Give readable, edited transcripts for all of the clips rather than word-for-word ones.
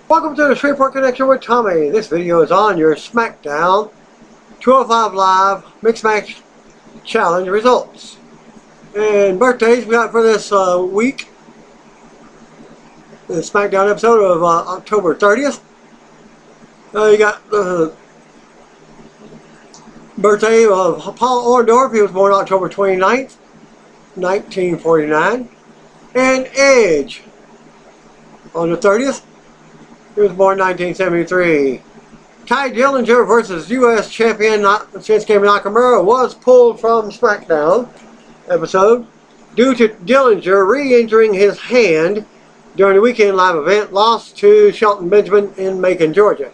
Welcome to the Shreveport Connection with Tommy. This video is on your SmackDown 205 Live Mixed Match Challenge results. And birthdays we got for this week. The SmackDown episode of October 30th. You got the birthday of Paul Orndorff. He was born October 29th, 1949. And Edge on the 30th. He was born in 1973. Ty Dillinger versus U.S. Champion Shinsuke Nakamura was pulled from SmackDown episode due to Dillinger re-injuring his hand during the weekend live event, lost to Shelton Benjamin in Macon, Georgia.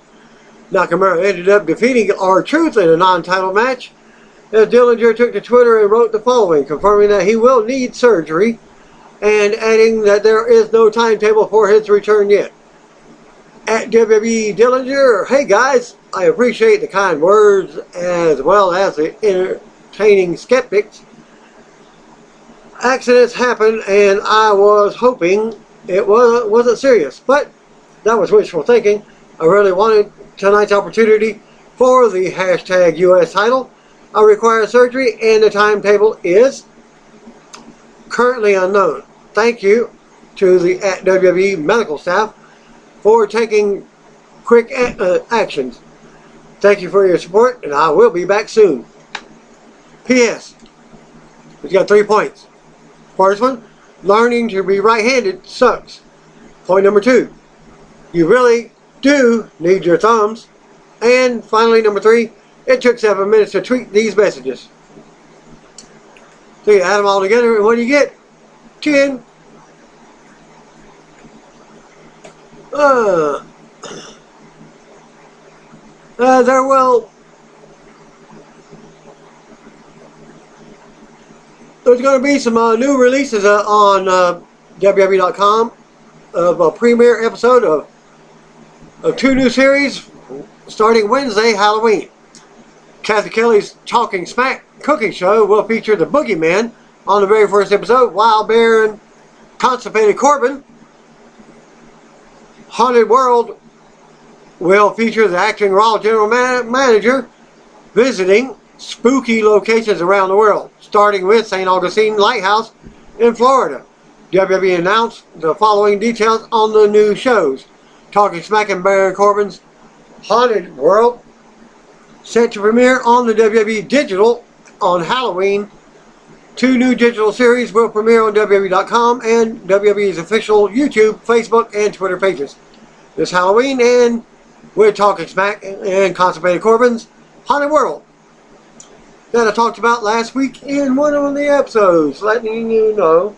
Nakamura ended up defeating R-Truth in a non-title match, as Dillinger took to Twitter and wrote the following, confirming that he will need surgery and adding that there is no timetable for his return yet. At WWE Dillinger, hey guys, I appreciate the kind words as well as the entertaining skeptics. Accidents happen and I was hoping it wasn't serious, but that was wishful thinking. I really wanted tonight's opportunity for the hashtag US title. I require surgery and the timetable is currently unknown. Thank you to the at WWE medical staff for taking quick actions. Thank you for your support, and I will be back soon. P.S. We've got 3 points. First one, learning to be right-handed sucks. Point number 2, you really do need your thumbs. And finally, number 3, it took 7 minutes to tweet these messages. So you add them all together, and what do you get? 10. There's going to be some new releases on WWE.com of a premiere episode of 2 new series starting Wednesday, Halloween. Kathy Kelly's Talking Smack cooking show will feature the Boogeyman on the very first episode, while Bear and Constipated Corbin. Haunted World will feature the acting Raw General Manager visiting spooky locations around the world, starting with St. Augustine Lighthouse in Florida. WWE announced the following details on the new shows. Talking Smack and Baron Corbin's Haunted World, set to premiere on the WWE Digital on Halloween. 2 new digital series will premiere on WWE.com and WWE's official YouTube, Facebook, and Twitter pages this Halloween, and we're Talking Smack and Constipated Corbin's Haunted World that I talked about last week in one of the episodes, letting you know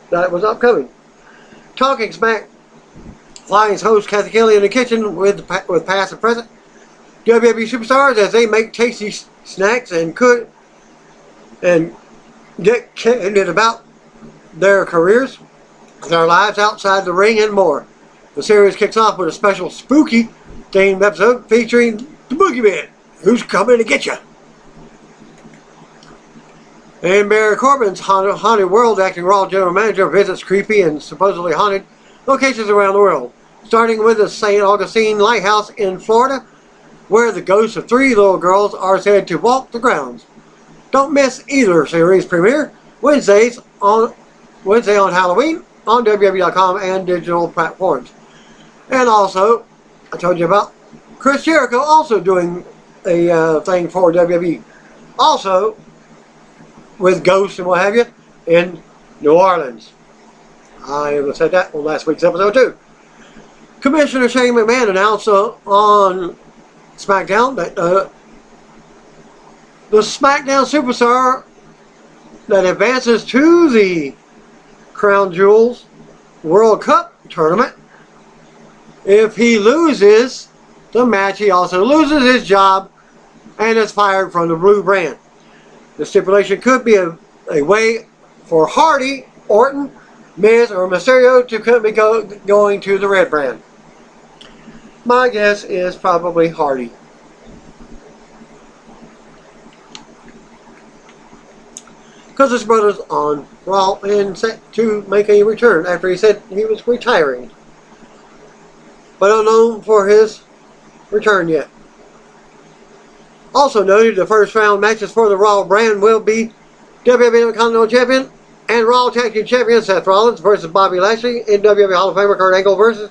that it was upcoming. Talking Smack finds host Kathy Kelly in the kitchen with past and present WWE superstars as they make tasty snacks and cook and get candid about their careers, their lives outside the ring, and more. The series kicks off with a special spooky themed episode featuring the Boogeyman, who's coming to get you. And Baron Corbin's Haunted World, acting Raw General Manager, visits creepy and supposedly haunted locations around the world, starting with the St. Augustine Lighthouse in Florida, where the ghosts of 3 little girls are said to walk the grounds. Don't miss either series premiere Wednesday on Halloween on WWE.com and digital platforms. And also, I told you about Chris Jericho also doing a thing for WWE. Also, with ghosts and what have you, in New Orleans. I said that on last week's episode too. Commissioner Shane McMahon announced on SmackDown that the SmackDown superstar that advances to the Crown Jewels World Cup tournament, if he loses the match, he also loses his job and is fired from the blue brand. The stipulation could be a way for Hardy, Orton, Miz, or Mysterio to be going to the red brand. My guess is probably Hardy. because his brother's on Raw and set to make a return after he said he was retiring. but unknown for his return yet. Also noted, the first round matches for the Raw brand will be WWE Intercontinental Champion and Raw Tag Team Champion Seth Rollins versus Bobby Lashley, and WWE Hall of Famer Kurt Angle versus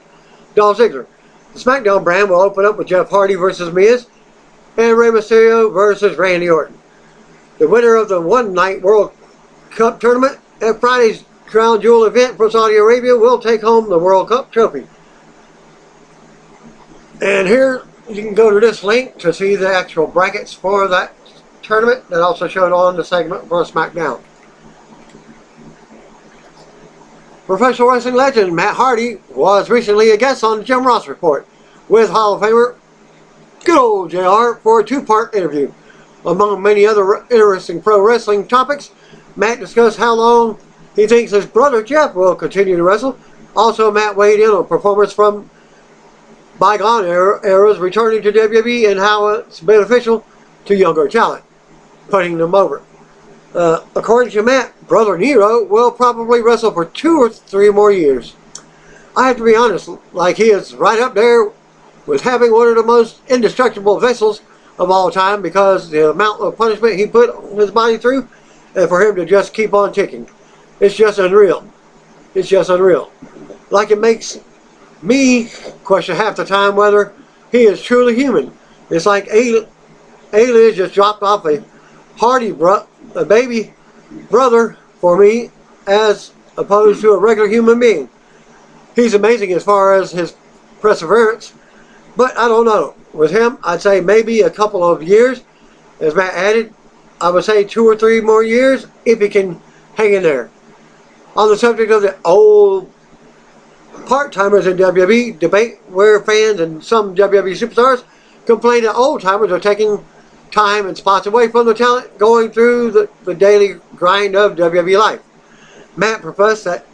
Dolph Ziggler. The SmackDown brand will open up with Jeff Hardy versus Miz and Rey Mysterio versus Randy Orton. The winner of the one-night World Cup tournament at Friday's Crown Jewel event for Saudi Arabia will take home the World Cup trophy. And here you can go to this link to see the actual brackets for that tournament that also showed on the segment for SmackDown. Professional wrestling legend Matt Hardy was recently a guest on the Jim Ross Report with Hall of Famer good old JR for a two-part interview. Among many other interesting pro wrestling topics, Matt discussed how long he thinks his brother Jeff will continue to wrestle. Also, Matt weighed in on performers from bygone eras returning to WWE and how it's beneficial to younger talent, putting them over. According to Matt, brother Nero will probably wrestle for 2 or 3 more years. I have to be honest, like he is right up there with having one of the most indestructible vessels of all time, because the amount of punishment he put his body through, and for him to just keep on ticking. It's just unreal. It's just unreal. Like, it makes me question half the time whether he is truly human. It's like aliens just dropped off a a baby brother for me, as opposed to a regular human being. He's amazing as far as his perseverance, but I don't know. With him, I'd say maybe a couple of years. As Matt added, I would say 2 or 3 more years if he can hang in there. On the subject of the old part-timers in WWE debate, where fans and some WWE superstars complain that old-timers are taking time and spots away from the talent going through the daily grind of WWE life. Matt professed that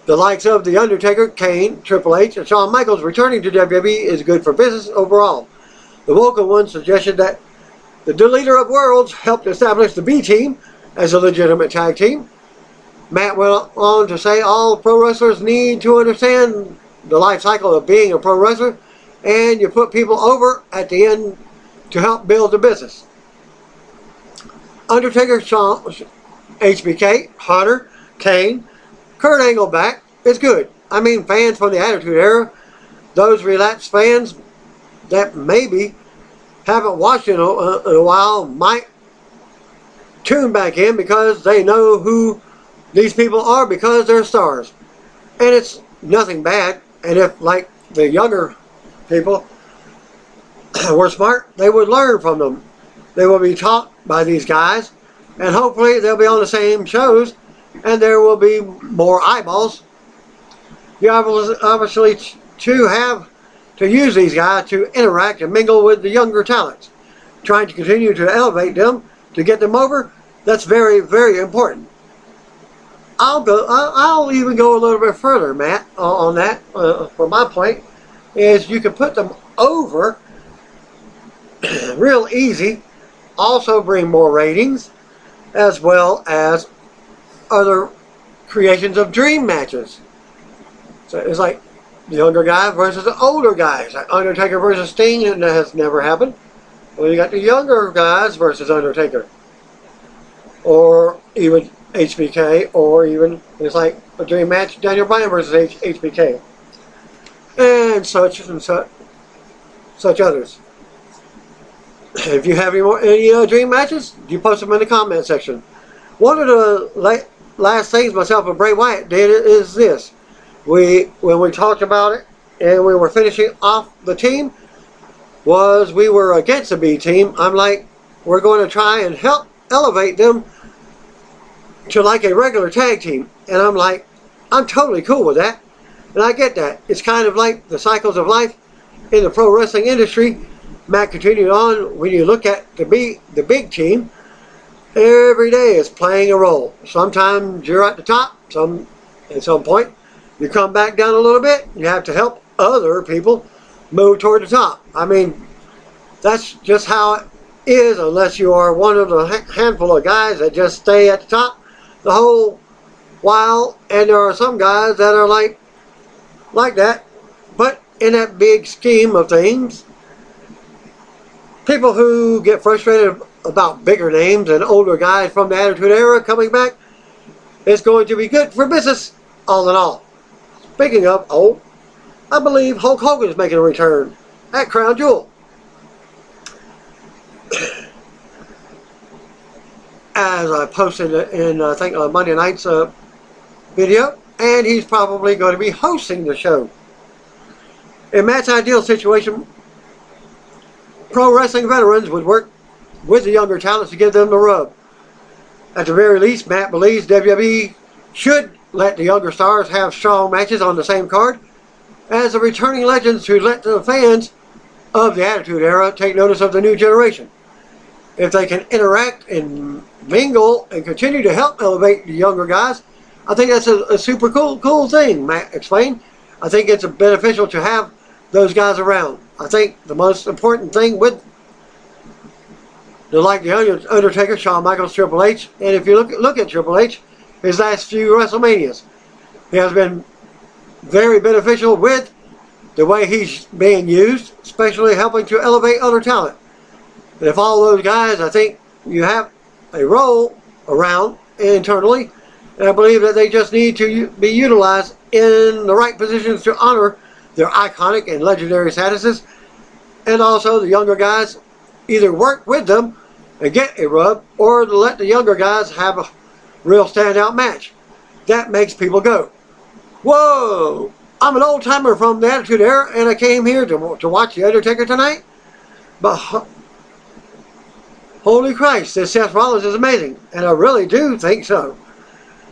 the likes of The Undertaker, Kane, Triple H, and Shawn Michaels returning to WWE is good for business overall. The vocal one suggested that the Dillinger of Worlds helped establish the B-Team as a legitimate tag team. Matt went on to say all pro wrestlers need to understand the life cycle of being a pro wrestler, and you put people over at the end to help build the business. Undertaker, Shawn, HBK, Hunter, Kane, Kurt Angle back is good. I mean, fans from the Attitude Era, those relapsed fans that maybe haven't watched in a while, might tune back in because they know who these people are because they're stars. And it's nothing bad. And if, like, the younger people were smart, they would learn from them. They will be taught by these guys, and hopefully they'll be on the same shows, and there will be more eyeballs. You obviously have to use these guys to interact and mingle with the younger talents, trying to continue to elevate them, to get them over. That's very, very important. I'll even go a little bit further, Matt, on that. For my point, is you can put them over real easy, also bring more ratings, as well as other creations of dream matches. So it's like the younger guy versus the older guys, like Undertaker versus Sting, and that has never happened. Well, you got the younger guys versus Undertaker, or even HBK, or even it's like a dream match, Daniel Bryan versus HBK, and such others. If you have any dream matches, you post them in the comment section. One of the last things myself and Bray Wyatt did is this. When we talked about it and we were finishing off the team, was we were against the B team. I'm like, we're going to try and help elevate them to like a regular tag team. And I'm like, I'm totally cool with that. And I get that. It's kind of like the cycles of life in the pro wrestling industry. Matt continued on, when you look at the big team, every day is playing a role. Sometimes you're at the top, at some point you come back down a little bit, you have to help other people move toward the top. I mean, that's just how it is, unless you are one of the handful of guys that just stay at the top the whole while, and there are some guys that are like that, but in that big scheme of things, people who get frustrated about bigger names and older guys from the Attitude Era coming back, it's going to be good for business, all in all. Speaking of old, I believe Hulk Hogan is making a return at Crown Jewel. As I posted in, I think, Monday night's video, and he's probably going to be hosting the show. In Matt's ideal situation, pro wrestling veterans would work with the younger talents to give them the rub. At the very least, Matt believes WWE should let the younger stars have strong matches on the same card as the returning legends who let the fans of the Attitude Era take notice of the new generation. If they can interact and mingle and continue to help elevate the younger guys, I think that's a super cool thing, Matt explained. I think it's beneficial to have those guys around. I think the most important thing with the Undertaker, Shawn Michaels, Triple H, and if you look at Triple H, his last few WrestleManias, he has been very beneficial with the way he's being used, especially helping to elevate other talent. And if all those guys, I think you have a role around internally, and I believe that they just need to be utilized in the right positions to honor their iconic and legendary statuses, and also the younger guys either work with them and get a rub, or to let the younger guys have a real standout match. That makes people go, whoa, I'm an old timer from the Attitude Era and I came here to watch The Undertaker tonight? But holy Christ, this Seth Rollins is amazing, and I really do think so.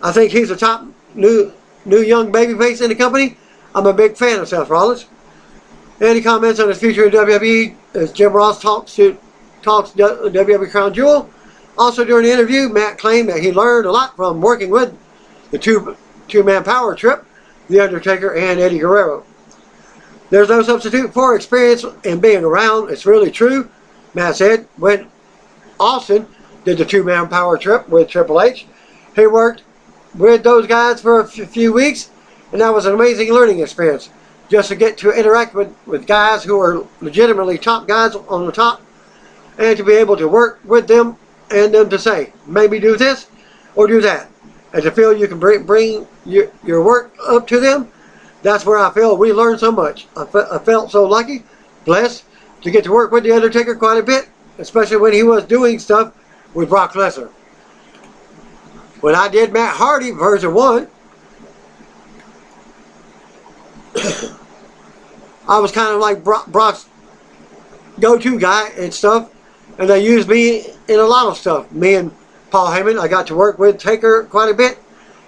I think he's the top new young babyface in the company. I'm a big fan of Seth Rollins. And he comments on his future in WWE as Jim Ross talks WWE Crown Jewel. Also during the interview, Matt claimed that he learned a lot from working with the two-man power trip, The Undertaker and Eddie Guerrero. There's no substitute for experience and being around. It's really true, Matt said. When Austin did the two-man power trip with Triple H, he worked with those guys for a few weeks, and that was an amazing learning experience. Just to get to interact with guys who are legitimately top guys on the top, and to be able to work with them and them to say, maybe do this or do that. And to feel you can bring your work up to them, that's where I feel we learned so much. I felt so lucky, blessed, to get to work with The Undertaker quite a bit, especially when he was doing stuff with Brock Lesnar. When I did Matt Hardy version 1, I was kind of like Brock's go-to guy and stuff, and they used me in a lot of stuff. Me and Paul Heyman, I got to work with Taker quite a bit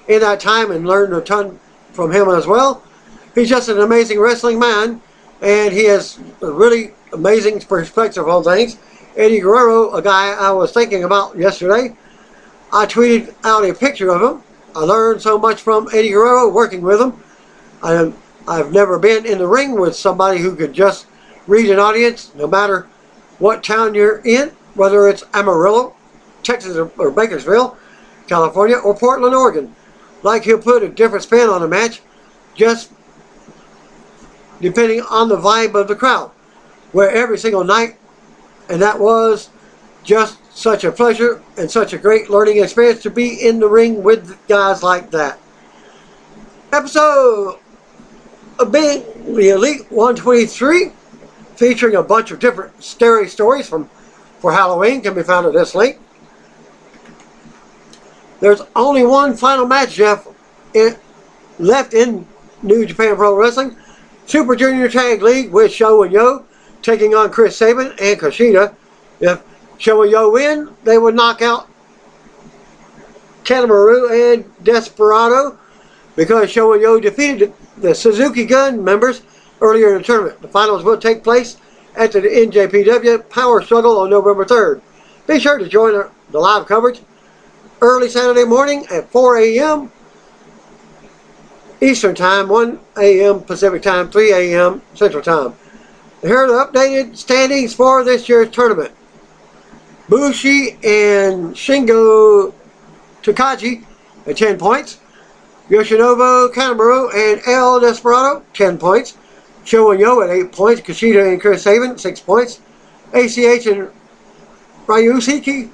in that time and learned a ton from him as well. He's just an amazing wrestling man, and he has a really amazing perspective on things. Eddie Guerrero, a guy I was thinking about yesterday, I tweeted out a picture of him. I learned so much from Eddie Guerrero working with him. I've never been in the ring with somebody who could just read an audience, no matter what town you're in, whether it's Amarillo, Texas, or Bakersfield, California, or Portland, Oregon. Like, he'll put a different spin on a match, just depending on the vibe of the crowd. Where every single night, and that was just such a pleasure and such a great learning experience to be in the ring with guys like that. Episode of being the Elite 123, featuring a bunch of different scary stories for Halloween, can be found at this link. There's only one final match, Jeff, left in New Japan Pro Wrestling. Super Junior Tag League with Sho and Yo taking on Chris Sabin and Kushida. If Sho and Yo win, they would knock out Kanemaru and Desperado, because Sho and Yo defeated the Suzuki Gun members earlier in the tournament. The finals will take place at the NJPW Power Struggle on November 3rd. Be sure to join the live coverage early Saturday morning at 4 a.m. Eastern Time, 1 a.m. Pacific Time, 3 a.m. Central Time. Here are the updated standings for this year's tournament. Bushi and Shingo Takagi at 10 points. Yoshinobu Kanemaru and El Desperado, 10 points. Sho and Yo at 8 points. Kushida and Chris Sabin, 6 points. ACH and Ryusuke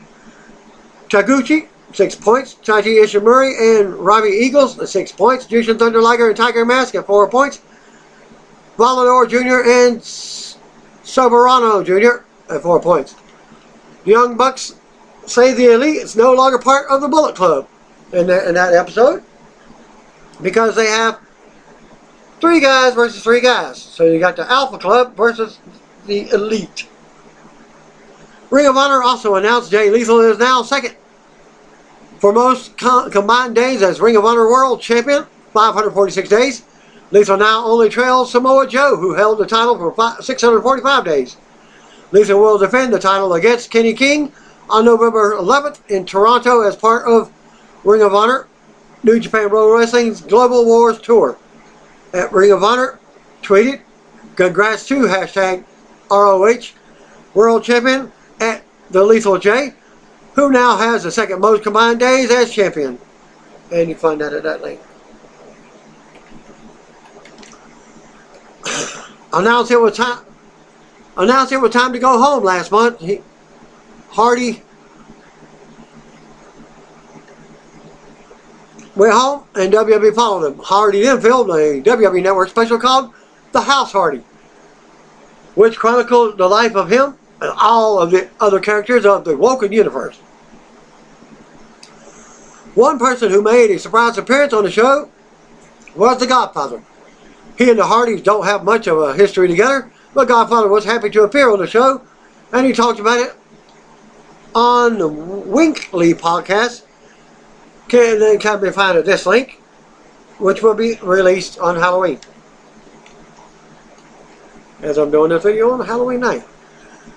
Taguchi, 6 points. Taiji Ishimori and Robbie Eagles at 6 points. Jushin Thunder Liger and Tiger Mask at 4 points. Volador Jr. and Soberano Jr. at 4 points. The Young Bucks say the Elite is no longer part of the Bullet Club in that episode because they have 3 guys versus 3 guys. So you got the Alpha Club versus the Elite. Ring of Honor also announced Jay Lethal is now second for most combined days as Ring of Honor World Champion, 546 days. Lethal now only trails Samoa Joe, who held the title for 645 days. Lethal will defend the title against Kenny King on November 11th in Toronto as part of Ring of Honor New Japan Pro Wrestling's Global Wars Tour. At Ring of Honor tweeted, "Congrats to hashtag ROH World Champion at the Lethal J, who now has the second most combined days as champion." And you find that at that link. Announced it was time to go home last month. Hardy went home and WWE followed him. Hardy then filmed a WWE Network special called The House Hardy, which chronicled the life of him and all of the other characters of the Woken universe. One person who made a surprise appearance on the show was the Godfather. He and the Hardys don't have much of a history together, but Godfather was happy to appear on the show, and he talked about it on the Winkley podcast. Can be found at this link, which will be released on Halloween, as I'm doing this video on Halloween night.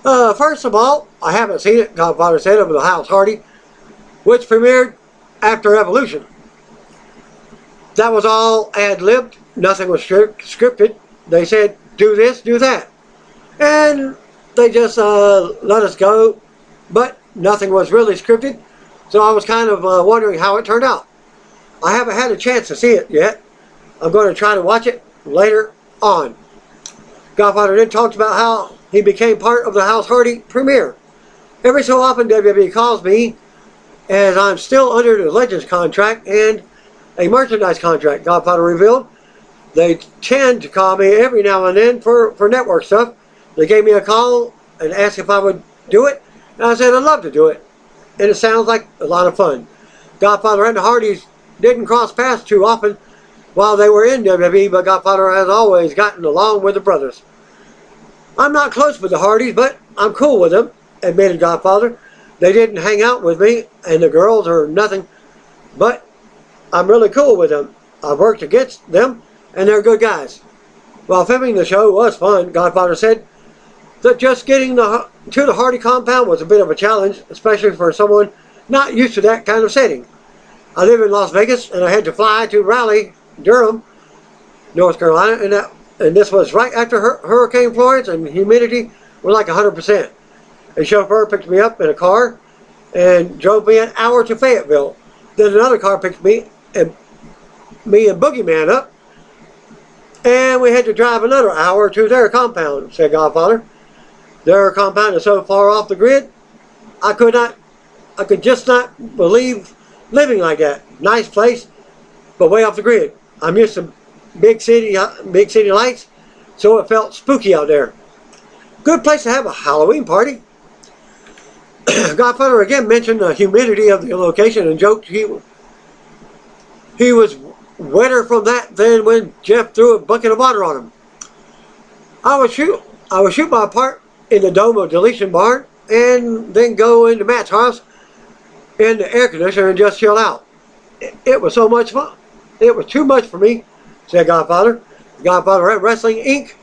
First of all, I haven't seen it, Godfather said, of the House Hardy, which premiered after Evolution. That was all ad-libbed. Nothing was scripted. They said, do this, do that. And they just let us go, but nothing was really scripted. So I was kind of wondering how it turned out. I haven't had a chance to see it yet. I'm going to try to watch it later on. Godfather then talked about how he became part of the House Hardy premiere. Every so often WWE calls me, as I'm still under the Legends contract and a merchandise contract, Godfather revealed. They tend to call me every now and then for network stuff. They gave me a call and asked if I would do it. And I said I'd love to do it. And it sounds like a lot of fun. Godfather and the Hardys didn't cross paths too often while they were in WWE, but Godfather has always gotten along with the brothers. I'm not close with the Hardys, but I'm cool with them, admitted Godfather. They didn't hang out with me and the girls or nothing, but I'm really cool with them. I've worked against them, and they're good guys. While filming the show was fun, Godfather said that just getting to the Hardy compound was a bit of a challenge, especially for someone not used to that kind of setting. I live in Las Vegas, and I had to fly to Raleigh, Durham, North Carolina, and this was right after Hurricane Florence, and humidity was like 100%. A chauffeur picked me up in a car and drove me an hour to Fayetteville. Then another car picked me and Boogeyman up, and we had to drive another hour to their compound, said Godfather. Their compound is so far off the grid, I could just not believe living like that. Nice place, but way off the grid. I'm used to big city lights, so it felt spooky out there. Good place to have a Halloween party. Godfather again mentioned the humidity of the location and joked he was wetter from that than when Jeff threw a bucket of water on him. I would shoot my part in the Domo deletion barn and then go into Matt's house in the air conditioner and just chill out. It was so much fun. It was too much for me, said Godfather. Godfather at Wrestling Inc.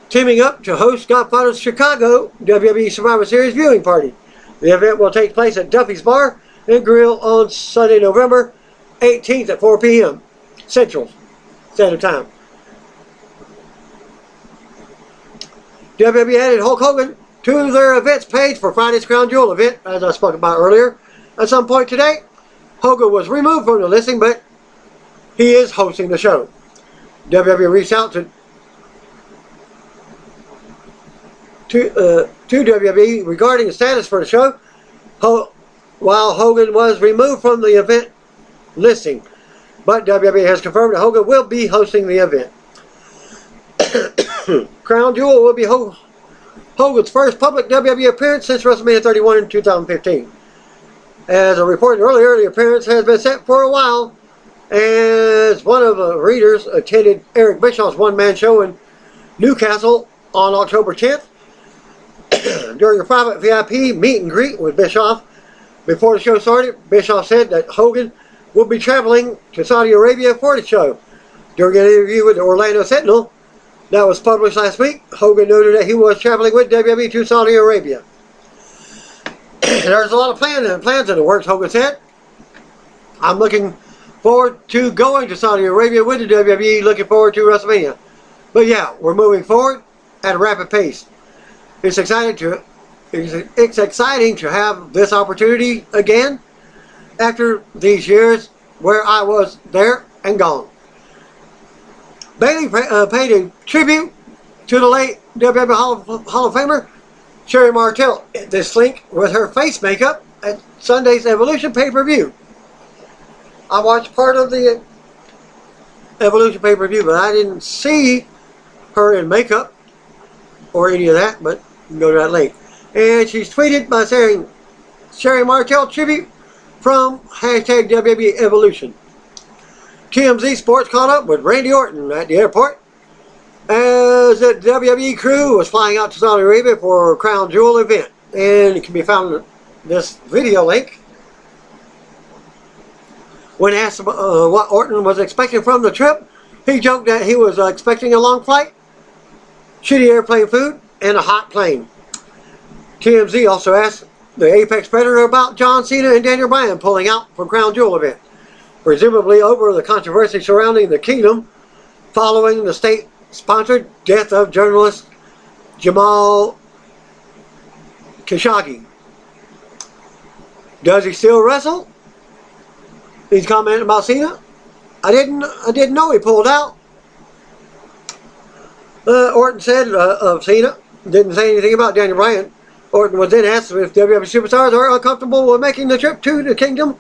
teaming up to host Godfather's Chicago WWE Survivor Series viewing party. The event will take place at Duffy's Bar and Grill on Sunday, November 18th at 4 p.m. Central Standard Time. WWE added Hulk Hogan to their events page for Friday's Crown Jewel event, as I spoke about earlier. At some point today, Hogan was removed from the listing, but he is hosting the show. WWE reached out to to WWE regarding the status for the show, while Hogan was removed from the event listing. But WWE has confirmed that Hogan will be hosting the event. Crown Jewel will be Hogan's first public WWE appearance since WrestleMania 31 in 2015. As I reported earlier, the appearance has been set for a while, as one of the readers attended Eric Bischoff's one-man show in Newcastle on October 10th. During a private VIP meet and greet with Bischoff before the show started, Bischoff said that Hogan will be traveling to Saudi Arabia for the show. During an interview with the Orlando Sentinel that was published last week, Hogan noted that he was traveling with WWE to Saudi Arabia. There's a lot of plans in the works, Hogan said. I'm looking forward to going to Saudi Arabia with the WWE, looking forward to WrestleMania. But yeah, we're moving forward at a rapid pace. It's exciting to have this opportunity again after these years where I was there and gone. Bayley paid a tribute to the late WWE Hall of Famer Sherri Martel. This link with her face makeup at Sunday's Evolution pay-per-view. I watched part of the Evolution pay-per-view, but I didn't see her in makeup or any of that, but you can go to that link. And she's tweeted by saying, Sherri Martel tribute from hashtag WWE Evolution. TMZ Sports caught up with Randy Orton at the airport as the WWE crew was flying out to Saudi Arabia for a Crown Jewel event. And it can be found in this video link. When asked what Orton was expecting from the trip, he joked that he was expecting a long flight, shitty airplane food, and a hot plane. TMZ also asked the Apex Predator about John Cena and Daniel Bryan pulling out from Crown Jewel event, presumably over the controversy surrounding the Kingdom following the state-sponsored death of journalist Jamal Khashoggi. Does he still wrestle? He's commenting about Cena. I didn't know he pulled out. Orton said of Cena, didn't say anything about Daniel Bryan. Orton was then asked if WWE superstars are uncomfortable with making the trip to the Kingdom,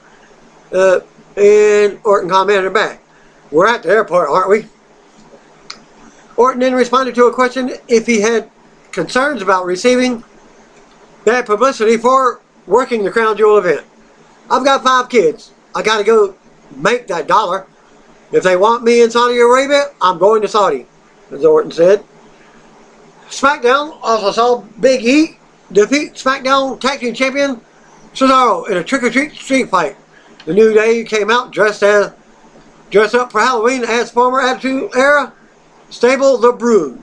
and Orton commented back, "We're at the airport, aren't we?" Orton then responded to a question if he had concerns about receiving bad publicity for working the Crown Jewel event. "I've got 5 kids. I got to go make that dollar. If they want me in Saudi Arabia, I'm going to Saudi," as Orton said. SmackDown also saw Big E defeat SmackDown Tag Team Champion Cesaro in a trick-or-treat street fight. The New Day came out dressed up for Halloween as former Attitude Era stable The Brood,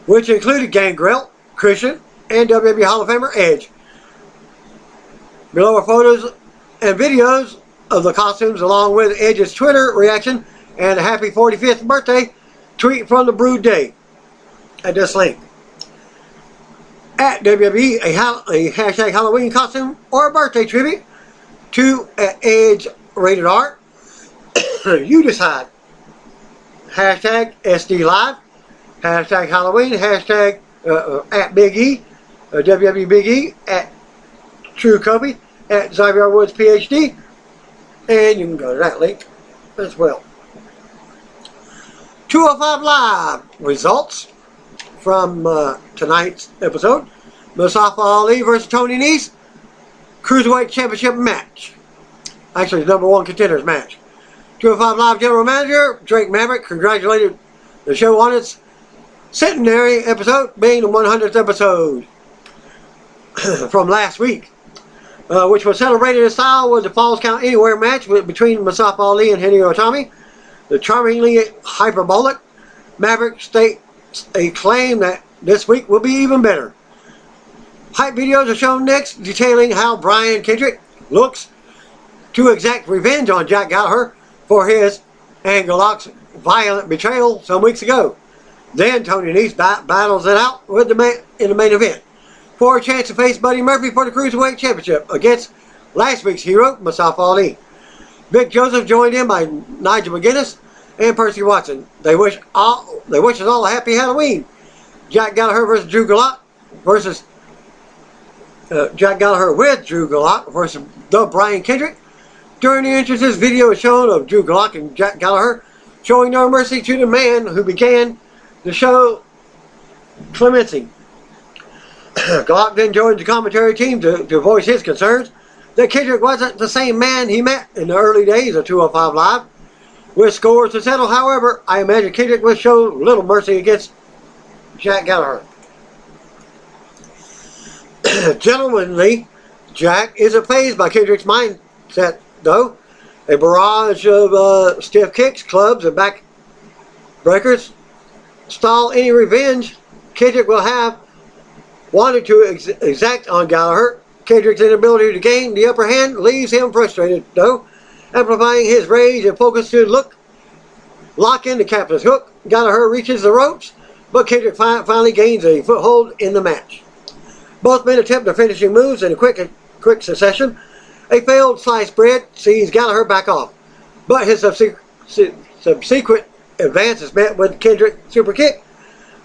which included Gangrel, Christian, and WWE Hall of Famer Edge. Below are photos and videos of the costumes along with Edge's Twitter reaction and a happy 45th birthday tweet from the Brood Day at this link. At WWE, a hashtag Halloween costume or a birthday tribute to Edge Rated R. You decide. Hashtag SD Live, hashtag Halloween, hashtag at Big E, WWE Big E, at True Kobe, at Xavier Woods PhD, and you can go to that link as well. 205 Live results from tonight's episode. Mustafa Ali versus Tony Nese Cruiserweight Championship match. Actually, the #1 contenders match. 205 Live General Manager Drake Maverick congratulated the show on its centenary episode, being the 100th episode from last week, which was celebrated in style with the Falls Count Anywhere match between Mustafa Ali and Hideo Itami. The charmingly hyperbolic Maverick states a claim that this week will be even better. Hype videos are shown next, detailing how Brian Kendrick looks to exact revenge on Jack Gallagher for his and Galac's violent betrayal some weeks ago. Then Tony Nese battles it out with in the main event for a chance to face Buddy Murphy for the Cruiserweight Championship against last week's hero, Mustafa Ali. Vic Joseph joined in by Nigel McGuinness and Percy Watson. They wish us all a happy Halloween. Jack Gallagher versus Drew Gulak versus Jack Gallagher with Drew Gulak versus the Brian Kendrick. During the entrances, video is shown of Drew Gulak and Jack Gallagher showing no mercy to the man who began the show, clemency. Gulak then joined the commentary team to voice his concerns that Kendrick wasn't the same man he met in the early days of 205 Live. With scores to settle, however, I imagine Kendrick will show little mercy against Jack Gallagher. Gentlemanly, Jack isn't fazed by Kendrick's mindset, though. A barrage of stiff kicks, clubs, and backbreakers stall any revenge Kendrick will have wanted to exact on Gallagher. Kendrick's inability to gain the upper hand leaves him frustrated, though, amplifying his rage and focus to lock in the captain's hook. Gallagher reaches the ropes, but Kendrick finally gains a foothold in the match. Both men attempt the finishing moves in a quick succession. A failed sliced bread sees Gallagher back off, but his subsequent advance is met with Kendrick super kick.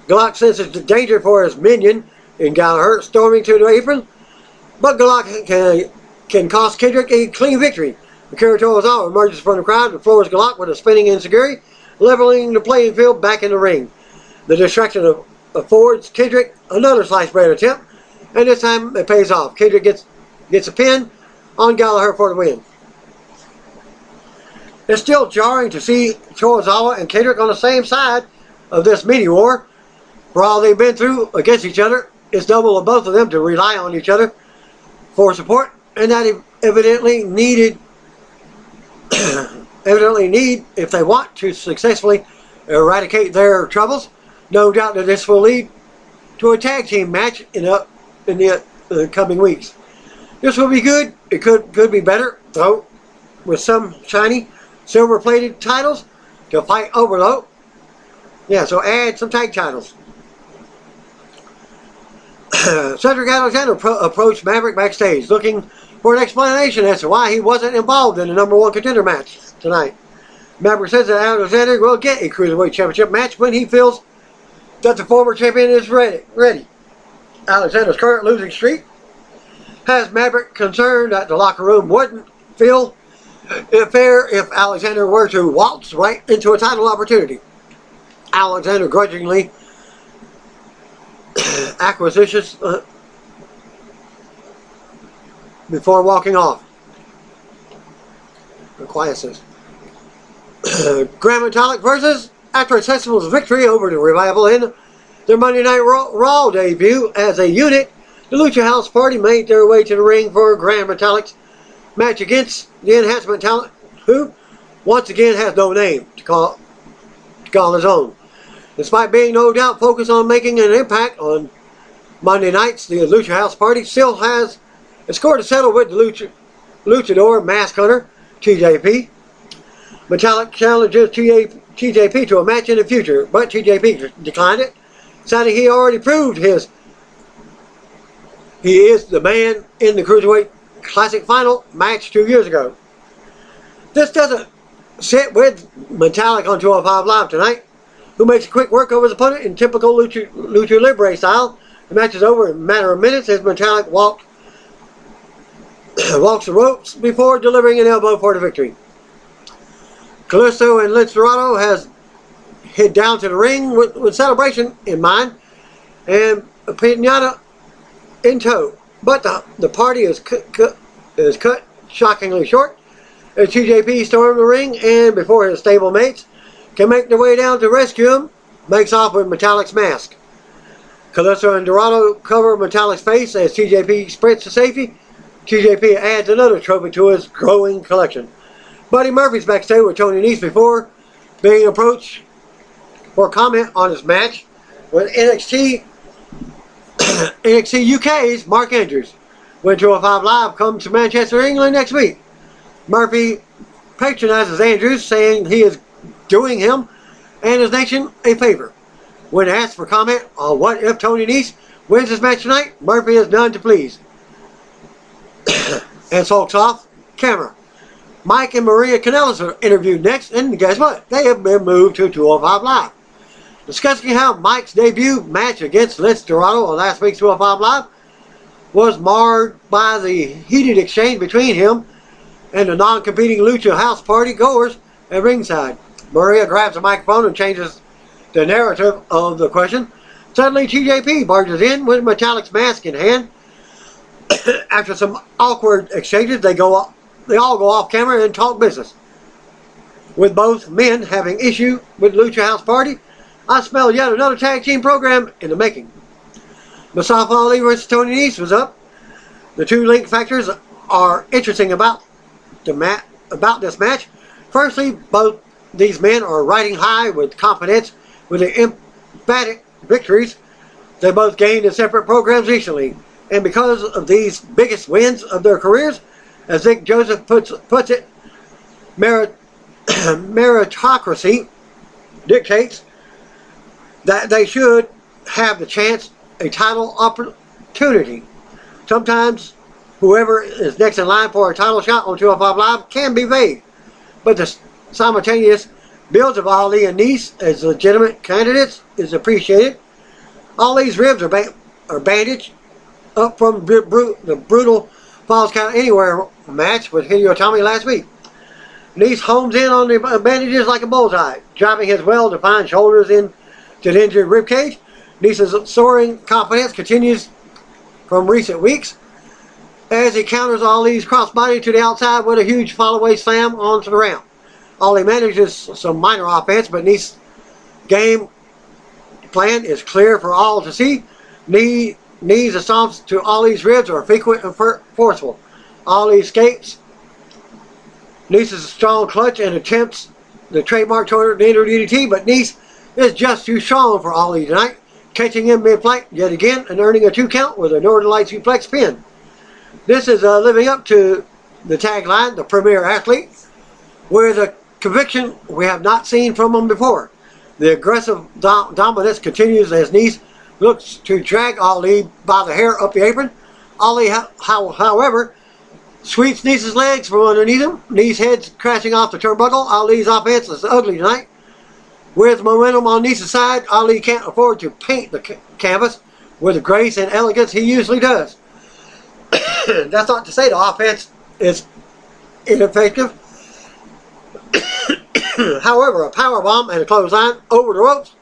Gulak senses the danger for his minion in Gallagher, storming to the apron, but Gulak can cost Kendrick a clean victory. Akira Tozawa emerges from the crowd and floors Gulak with a spinning enziguri, leveling the playing field back in the ring. The distraction affords Kendrick another sliced bread attempt, and this time it pays off. Kendrick gets a pin on Gallagher for the win. It's still jarring to see Tozawa and Kendrick on the same side of this mini war. For all they've been through against each other, it's double of both of them to rely on each other for support, and that evidently need if they want to successfully eradicate their troubles. No doubt that this will lead to a tag team match in the coming weeks. This will be good. It could be better, though, with some shiny silver-plated titles to fight over, though. Yeah, so add some tag titles. Cedric Alexander approached Maverick backstage, looking for an explanation as to why he wasn't involved in the #1 contender match tonight. Maverick says that Alexander will get a Cruiserweight Championship match when he feels that the former champion is ready. Alexander's current losing streak has Maverick concerned that the locker room wouldn't feel fair if Alexander were to waltz right into a title opportunity. Alexander grudgingly acquisitions before walking off. Quiescence. Grand Metalik versus after Accessible's victory over the Revival in their Monday Night Raw debut as a unit, the Lucha House Party made their way to the ring for Grand Metalik's match against the Enhancement Talent, who once again has no name to call his own. Despite being no doubt focused on making an impact on Monday nights, the Lucha House Party still has a score to settle with the Luchador Mask Hunter, TJP. Metalik challenges TJP to a match in the future, but TJP declined it, saying he already proved he is the man in the Cruiserweight Classic Final match 2 years ago. This doesn't sit with Metalik on 205 Live tonight, who makes quick work of his opponent in typical Lucha Libre style. The match is over in a matter of minutes as Metalik walks the ropes before delivering an elbow for the victory. Callisto and Lince Dorado has head down to the ring with celebration in mind and a piñata in tow. But the party is cut shockingly short as TJP storms the ring, and before his stablemates can make their way down to rescue him, makes off with Metalik's mask. Callisto and Dorado cover Metalik's face as TJP sprints to safety. TJP adds another trophy to his growing collection. Buddy Murphy's backstage with Tony Nese before being approached for comment on his match with NXT UK's Mark Andrews when 205 Live comes to Manchester, England next week. Murphy patronizes Andrews, saying he is doing him and his nation a favor. When asked for comment on what if Tony Nese wins this match tonight, Murphy has none to please and sulks off camera. Mike and Maria Kanellis are interviewed next, and guess what? They have been moved to 205 Live. Discussing how Mike's debut match against Let's Dorado on last week's 205 Live was marred by the heated exchange between him and the non-competing Lucha House Party goers at ringside. Maria grabs the microphone and changes the narrative of the question. Suddenly, TJP barges in with Metallic's mask in hand. After some awkward exchanges, they all go off camera and talk business. With both men having issue with Lucha House Party, I smell yet another tag team program in the making. Mustafa Ali vs. Tony Nese was up. The two link factors are interesting about this match. Firstly, both these men are riding high with confidence with the emphatic victories they both gained in separate programs recently. And because of these biggest wins of their careers, as Vic Joseph puts it, meritocracy dictates that they should have the chance a title opportunity. Sometimes whoever is next in line for a title shot on 205 Live can be vague, but the simultaneous builds of Ali and Nese as legitimate candidates is appreciated. Ali's ribs are bandaged up from the brutal Falls Count Anywhere match with Hideo Itami last week. Nese homes in on the bandages like a bullseye, driving his well-defined shoulders into the injured ribcage. Nese's soaring confidence continues from recent weeks as he counters Ali's crossbody to the outside with a huge fall-away slam onto the ramp. Ali manages some minor offense, but Nese's game plan is clear for all to see. Knees assaults to Ali's ribs are frequent and forceful. Ali escapes Nese's strong clutch and attempts the trademark tornado DDT, but Nese is just too strong for Ali tonight, catching him mid-flight yet again and earning a 2 count with a Northern Light suplex pin. This is living up to the tagline, the premier athlete, with a conviction we have not seen from him before. The aggressive dominance continues as Nese looks to drag Ali by the hair up the apron. Ali, however, sweeps Nese's legs from underneath him. Nese heads crashing off the turnbuckle. Ali's offense is ugly tonight. With momentum on Nese's side, Ali can't afford to paint the canvas with the grace and elegance he usually does. That's not to say the offense is ineffective. However, a powerbomb and a clothesline over the ropes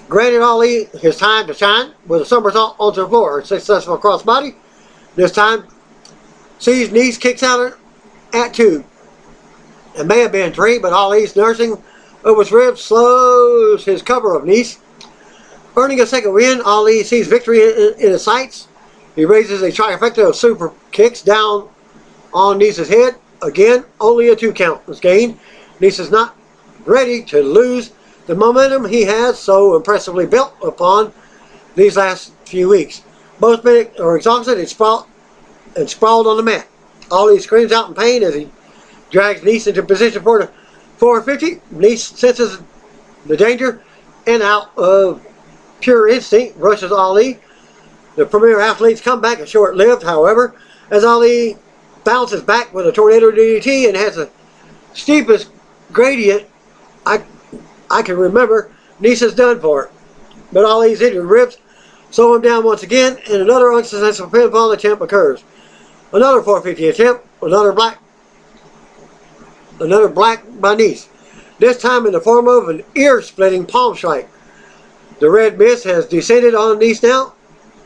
granted Ali his time to shine with a somersault onto the floor. A successful crossbody. This time, sees Nese kicks out at 2. It may have been 3, but Ali's nursing of his ribs slows his cover of Nese. Earning a second win, Ali sees victory in his sights. He raises a trifecta of super kicks down on Nese's head. Again, only a 2 count was gained. Nese is not ready to lose the momentum he has so impressively built upon these last few weeks. Both men are exhausted and sprawled on the mat. Ali screams out in pain as he drags Nese into position for the 450. Nese senses the danger and out of pure instinct rushes Ali. The premier athlete's comeback is short-lived, however, as Ali bounces back with a tornado DDT and has the steepest gradient I can remember. Nese is done for it. But Ali's injured ribs slow him down once again, and another unsuccessful pinfall attempt occurs. Another 450 attempt, another black by Nese. This time in the form of an ear-splitting palm strike. The red mist has descended on Nese now,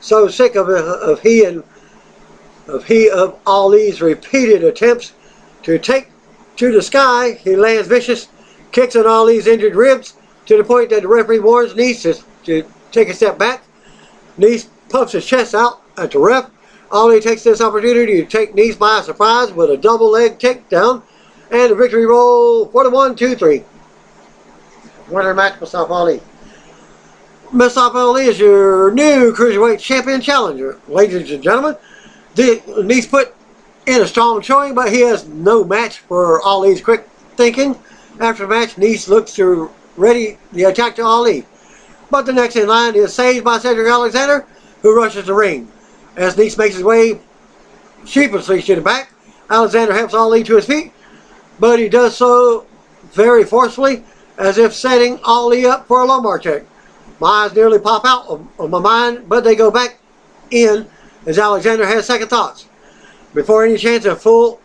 so sick of Ali's repeated attempts to take to the sky, he lands vicious kicks on Ali's injured ribs to the point that the referee warns Nese to take a step back. Nese puffs his chest out at the ref. Ali takes this opportunity to take Nese by surprise with a double leg takedown and a victory roll for the 1-2-3. Winner match, Mustafa Ali. Mustafa Ali is your new Cruiserweight Champion challenger. Ladies and gentlemen, Nese put in a strong showing, but he has no match for Ali's quick thinking. After the match, Nese looks to ready the attack to Ali. But the next in line is saved by Cedric Alexander, who rushes the ring. As Nese makes his way sheepishly to the back, Alexander helps Ali to his feet, but he does so very forcefully, as if setting Ali up for a lumbar check. My eyes nearly pop out of my mind, but they go back in as Alexander has second thoughts. Before any chance of full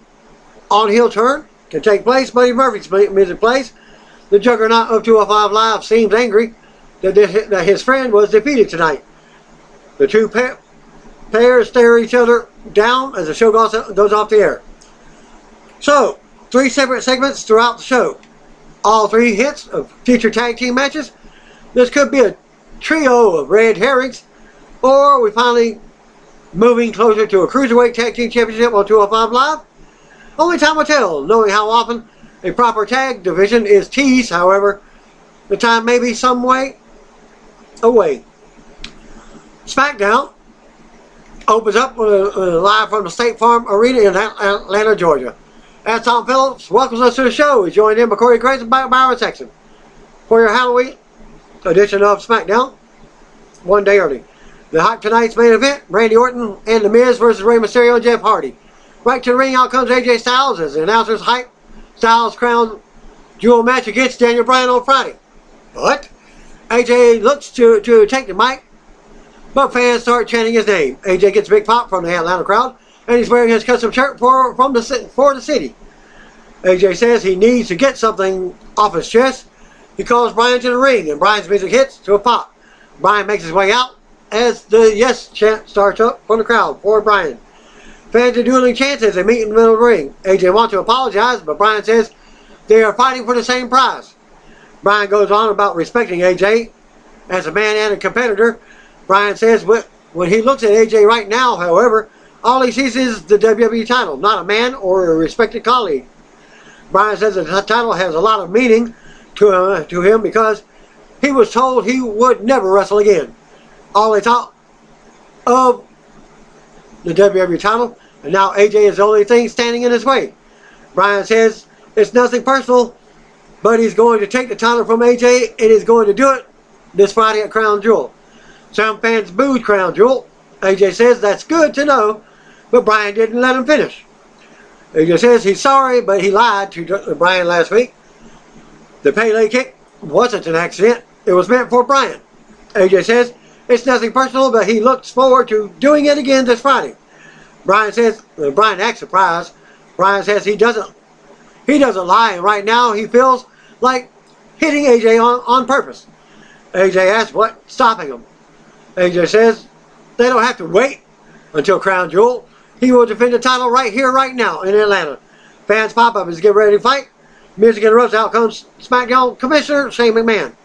on heel turn can take place, Buddy Murphy's music plays. The juggernaut of 205 Live seems angry that his friend was defeated tonight. The two pairs stare each other down as the show goes off the air. So, 3 separate segments throughout the show. All 3 hits of future tag team matches. This could be a trio of red herrings, or we finally moving closer to a Cruiserweight Tag Team Championship on 205 Live. Only time will tell, knowing how often a proper tag division is teased. However, the time may be some way away. SmackDown opens up live from the State Farm Arena in Atlanta, Georgia. As Tom Phillips welcomes us to the show, he's joined in by Corey Grace and Byron Sexton for your Halloween edition of SmackDown, one day early. The hype tonight's main event, Randy Orton and The Miz versus Rey Mysterio and Jeff Hardy. Right to the ring, out comes AJ Styles as the announcers hype Styles' crown jewel match against Daniel Bryan on Friday. But AJ looks to take the mic, but fans start chanting his name. AJ gets a big pop from the Atlanta crowd, and he's wearing his custom shirt for the city. AJ says he needs to get something off his chest. He calls Bryan to the ring, and Bryan's music hits to a pop. Bryan makes his way out as the yes chant starts up from the crowd for Bryan. Fans are dueling chants as they meet in the middle of the ring. AJ wants to apologize, but Bryan says they are fighting for the same prize. Bryan goes on about respecting AJ as a man and a competitor. Bryan says when he looks at AJ right now, however, all he sees is the WWE title, not a man or a respected colleague. Bryan says the title has a lot of meaning to him because he was told he would never wrestle again. All he thought of the WWE title, and now AJ is the only thing standing in his way. Bryan says it's nothing personal, but he's going to take the title from AJ, and he's going to do it this Friday at Crown Jewel. Some fans booed Crown Jewel. AJ says that's good to know, but Bryan didn't let him finish. AJ says he's sorry, but he lied to Bryan last week. The Bayley kick wasn't an accident. It was meant for Bryan. AJ says it's nothing personal, but he looks forward to doing it again this Friday. Bryan acts surprised. Bryan says he doesn't lie, and right now he feels like hitting AJ on purpose. AJ asks what's stopping him. AJ says they don't have to wait until Crown Jewel. He will defend the title right here, right now in Atlanta. Fans pop up as they get ready to fight. Music interrupts. Out comes SmackDown Commissioner Shane McMahon.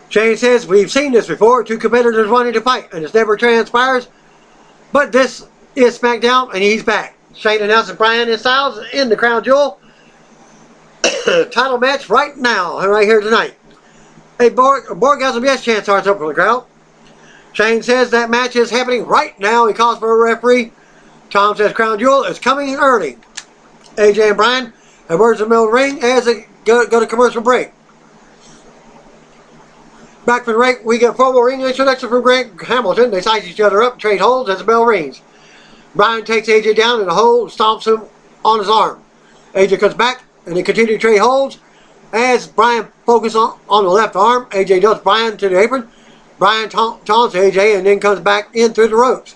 Shane says, we've seen this before, 2 competitors wanting to fight, and it never transpires. But this is SmackDown, and he's back. Shane announces Bryan and Styles in the Crown Jewel title match right now, right here tonight. A Borgasm Yes chant starts up from the crowd. Shane says that match is happening right now. He calls for a referee. Tom says Crown Jewel is coming in early. AJ and Bryan have words in the middle of the ring as they go to commercial break. Back from the break, we get formal ring introduction from Greg Hamilton. They size each other up, trade holds as the bell rings. Bryan takes AJ down in a hole, stomps him on his arm. AJ comes back, and they continue to trade holds. As Bryan focuses on the left arm, AJ dumps Bryan to the apron. Bryan taunts AJ and then comes back in through the ropes.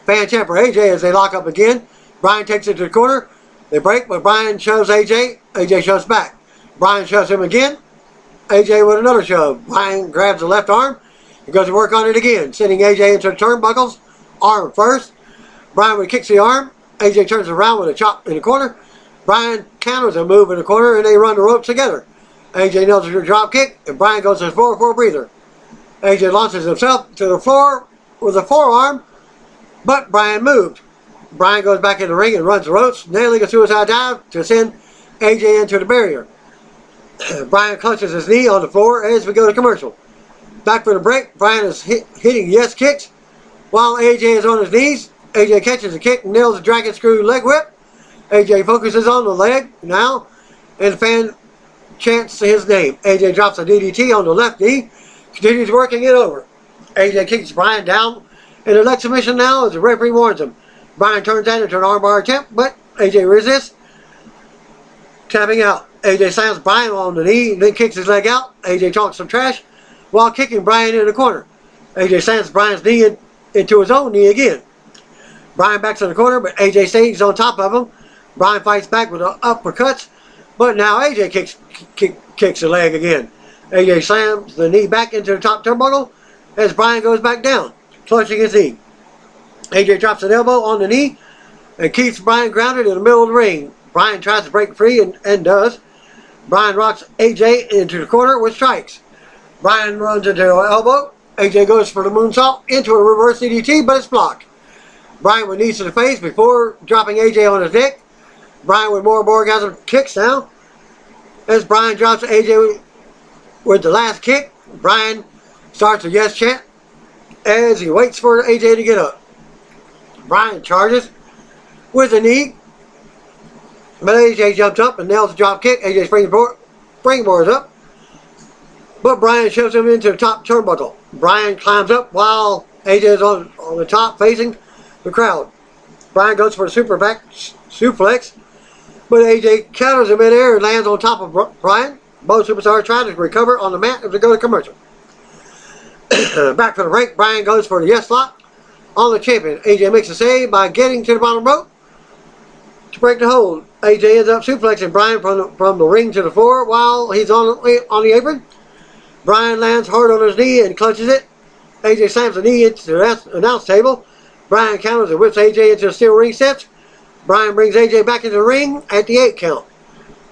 Fan chant for AJ as they lock up again. Bryan takes it to the corner. They break, but Bryan shoves AJ. AJ shoves back. Bryan shoves him again. AJ with another shove. Bryan grabs the left arm and goes to work on it again, sending AJ into the turnbuckles. Arm first. Bryan kicks the arm. AJ turns around with a chop in the corner. Bryan counters a move in the corner, and they run the ropes together. AJ nails a drop kick, and Bryan goes to the floor for a breather. AJ launches himself to the floor with a forearm, but Bryan moved. Bryan goes back in the ring and runs the ropes, nailing a suicide dive to send AJ into the barrier. Bryan clutches his knee on the floor as we go to commercial. Back for the break, Bryan is hitting yes kicks while AJ is on his knees. AJ catches a kick and nails a dragon screw leg whip. AJ focuses on the leg now, and the fan chants his name. AJ drops a DDT on the left knee, continues working it over. AJ kicks Bryan down in a leg submission now as the referee warns him. Bryan turns that into an armbar attempt, but AJ resists, tapping out. AJ slams Bryan on the knee, then kicks his leg out. AJ talks some trash, while kicking Bryan in the corner. AJ slams Bryan's knee into his own knee again. Bryan backs in the corner, but AJ stays on top of him. Bryan fights back with uppercuts, but now AJ kicks the leg again. AJ slams the knee back into the top turnbuckle as Bryan goes back down, clutching his knee. AJ drops an elbow on the knee and keeps Bryan grounded in the middle of the ring. Bryan tries to break free and does. Bryan rocks AJ into the corner with strikes. Bryan runs into an elbow. AJ goes for the moonsault into a reverse DDT, but it's blocked. Bryan with knees to the face before dropping AJ on his neck. Bryan with more orgasm kicks now. As Bryan drops AJ with the last kick, Bryan starts a yes chant as he waits for AJ to get up. Bryan charges with a knee, but AJ jumps up and nails the drop kick. AJ springboards up, but Bryan shoves him into the top turnbuckle. Bryan climbs up while AJ is on the top facing the crowd. Bryan goes for a suplex, but AJ counters him in air and lands on top of Bryan. Both superstars try to recover on the mat as they go to commercial. Back for the break, Bryan goes for the yes lock on the champion. AJ makes a save by getting to the bottom rope to break the hold. AJ ends up suplexing Bryan from the ring to the floor while he's on the apron. Bryan lands hard on his knee and clutches it. AJ slams the knee into the announce table. Bryan counters and whips AJ into the steel ring steps. Bryan brings AJ back into the ring at the 8 count.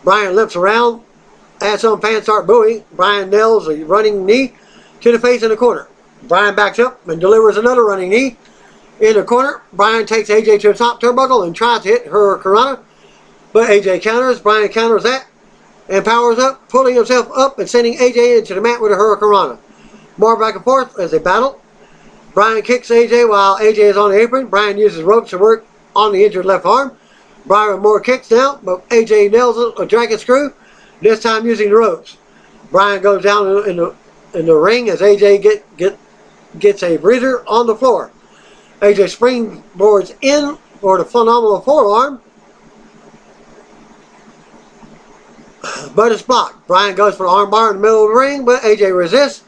Bryan limps around as some fans start booing. Bryan nails a running knee to the face in the corner. Bryan backs up and delivers another running knee in the corner. Bryan takes AJ to the top turnbuckle and tries to hit Hurricanrana, but AJ counters. Bryan counters that and powers up, pulling himself up and sending AJ into the mat with a Hurricanrana. More back and forth as they battle. Bryan kicks AJ while AJ is on the apron. Bryan uses ropes to work on the injured left arm. Bryan with more kicks now, but AJ nails a dragon screw, this time using the ropes. Bryan goes down in the ring as AJ gets a breather on the floor. AJ springboards in for the phenomenal forearm, but it's blocked. Bryan goes for the armbar in the middle of the ring, but AJ resists.